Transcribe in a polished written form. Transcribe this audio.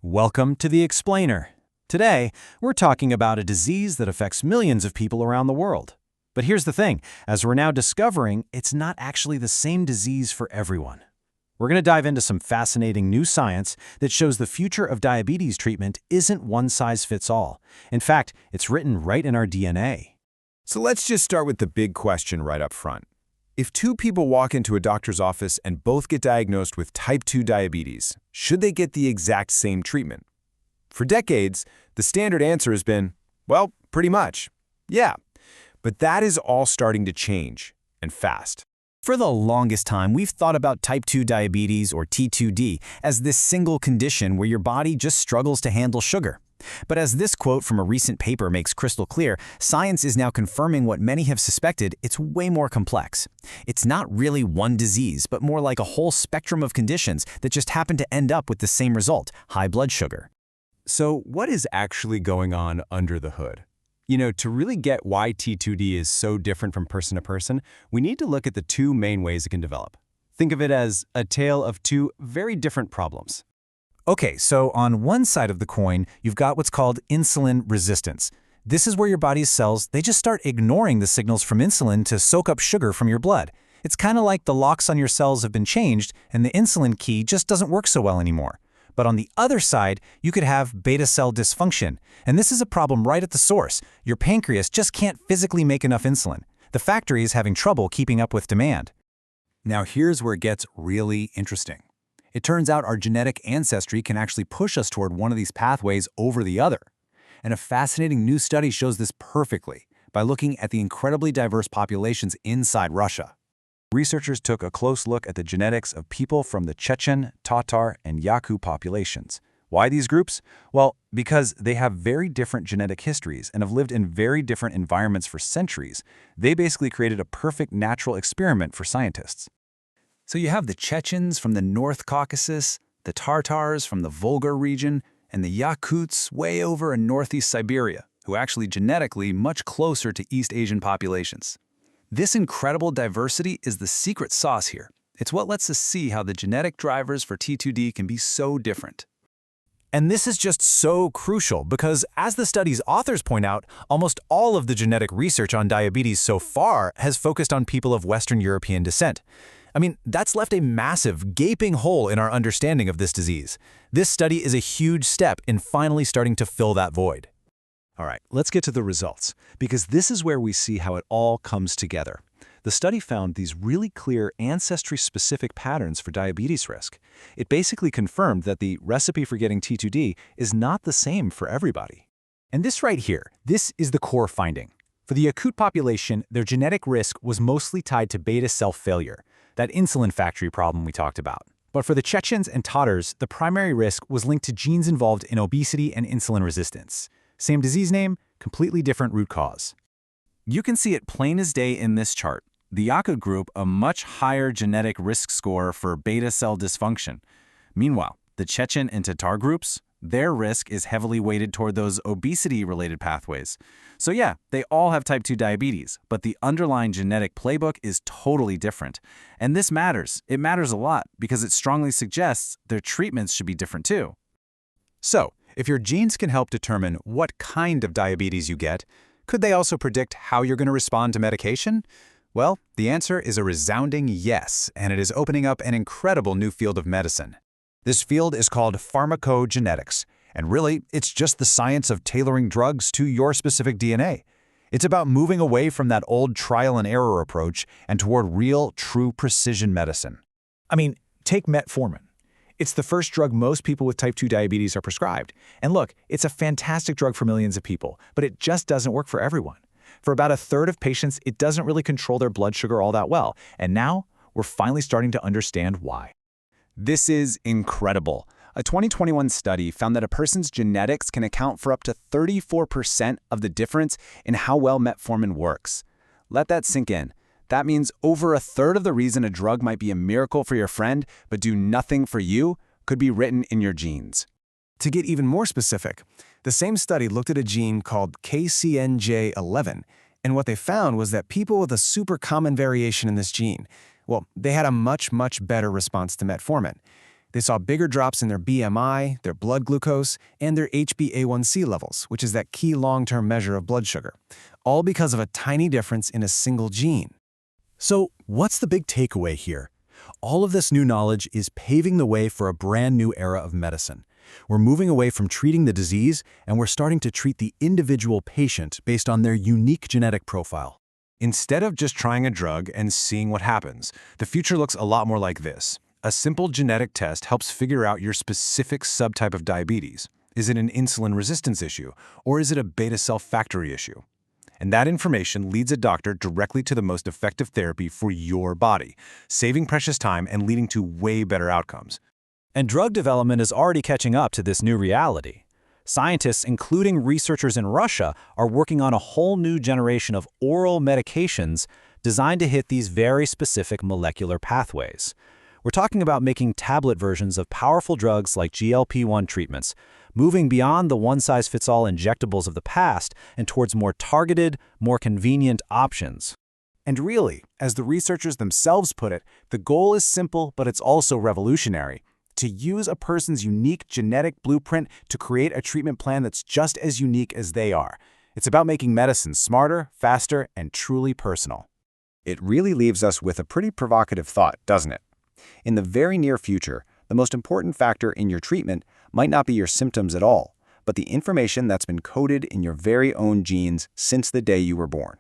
Welcome to The Explainer. Today, we're talking about a disease that affects millions of people around the world. But here's the thing, as we're now discovering, it's not actually the same disease for everyone. We're going to dive into some fascinating new science that shows the future of diabetes treatment isn't one size fits all. In fact, it's written right in our DNA. So let's just start with the big question right up front. If two people walk into a doctor's office and both get diagnosed with type 2 diabetes, should they get the exact same treatment? For decades, the standard answer has been, well, pretty much, yeah. But that is all starting to change, and fast. For the longest time, we've thought about type 2 diabetes, or T2D, as this single condition where your body just struggles to handle sugar. But as this quote from a recent paper makes crystal clear, science is now confirming what many have suspected: it's way more complex. It's not really one disease, but more like a whole spectrum of conditions that just happen to end up with the same result: high blood sugar. So what is actually going on under the hood? To really get why T2D is so different from person to person, we need to look at the two main ways it can develop. Think of it as a tale of two very different problems. Okay, so on one side of the coin, you've got what's called insulin resistance. This is where your body's cells, they just start ignoring the signals from insulin to soak up sugar from your blood. It's kind of like the locks on your cells have been changed and the insulin key just doesn't work so well anymore. But on the other side, you could have beta cell dysfunction. And this is a problem right at the source. Your pancreas just can't physically make enough insulin. The factory is having trouble keeping up with demand. Now here's where it gets really interesting. It turns out our genetic ancestry can actually push us toward one of these pathways over the other. And a fascinating new study shows this perfectly by looking at the incredibly diverse populations inside Russia. Researchers took a close look at the genetics of people from the Chechen, Tatar, and Yakut populations. Why these groups? Well, because they have very different genetic histories and have lived in very different environments for centuries. They basically created a perfect natural experiment for scientists. So you have the Chechens from the North Caucasus, the Tartars from the Volga region, and the Yakuts way over in northeast Siberia, who are actually genetically much closer to East Asian populations. This incredible diversity is the secret sauce here. It's what lets us see how the genetic drivers for T2D can be so different. And this is just so crucial because, as the study's authors point out, almost all of the genetic research on diabetes so far has focused on people of Western European descent. That's left a massive, gaping hole in our understanding of this disease. This study is a huge step in finally starting to fill that void. All right, let's get to the results, because this is where we see how it all comes together. The study found these really clear ancestry-specific patterns for diabetes risk. It basically confirmed that the recipe for getting T2D is not the same for everybody. And this right here, this is the core finding. For the Yakut population, their genetic risk was mostly tied to beta cell failure, that insulin factory problem we talked about. But for the Chechens and Tatars, the primary risk was linked to genes involved in obesity and insulin resistance. Same disease name, completely different root cause. You can see it plain as day in this chart. The Yakut group, a much higher genetic risk score for beta cell dysfunction. Meanwhile, the Chechen and Tatar groups, their risk is heavily weighted toward those obesity-related pathways. So yeah, they all have type 2 diabetes, but the underlying genetic playbook is totally different. And this matters. It matters a lot because it strongly suggests their treatments should be different too. So, if your genes can help determine what kind of diabetes you get, could they also predict how you're going to respond to medication? Well, the answer is a resounding yes, and it is opening up an incredible new field of medicine. This field is called pharmacogenetics, and really, it's just the science of tailoring drugs to your specific DNA. It's about moving away from that old trial and error approach and toward real, true precision medicine. Take Metformin. It's the first drug most people with type 2 diabetes are prescribed. And look, it's a fantastic drug for millions of people, but it just doesn't work for everyone. For about a third of patients, it doesn't really control their blood sugar all that well. And now, we're finally starting to understand why. This is incredible. A 2021 study found that a person's genetics can account for up to 34% of the difference in how well metformin works. Let that sink in. That means over a third of the reason a drug might be a miracle for your friend but do nothing for you could be written in your genes. To get even more specific, the same study looked at a gene called KCNJ11, and what they found was that people with a super common variation in this gene, they had a much better response to metformin. They saw bigger drops in their BMI, their blood glucose, and their HbA1c levels, which is that key long-term measure of blood sugar, all because of a tiny difference in a single gene. So, what's the big takeaway here? All of this new knowledge is paving the way for a brand new era of medicine. We're moving away from treating the disease, and we're starting to treat the individual patient based on their unique genetic profile. Instead of just trying a drug and seeing what happens, the future looks a lot more like this. A simple genetic test helps figure out your specific subtype of diabetes. Is it an insulin resistance issue, or is it a beta cell factory issue? And that information leads a doctor directly to the most effective therapy for your body, saving precious time and leading to way better outcomes. And drug development is already catching up to this new reality. Scientists, including researchers in Russia, are working on a whole new generation of oral medications designed to hit these very specific molecular pathways. We're talking about making tablet versions of powerful drugs like GLP-1 treatments, moving beyond the one-size-fits-all injectables of the past and towards more targeted, more convenient options. And really, as the researchers themselves put it, the goal is simple, but it's also revolutionary: to use a person's unique genetic blueprint to create a treatment plan that's just as unique as they are. It's about making medicine smarter, faster, and truly personal. It really leaves us with a pretty provocative thought, doesn't it? In the very near future, the most important factor in your treatment might not be your symptoms at all, but the information that's been coded in your very own genes since the day you were born.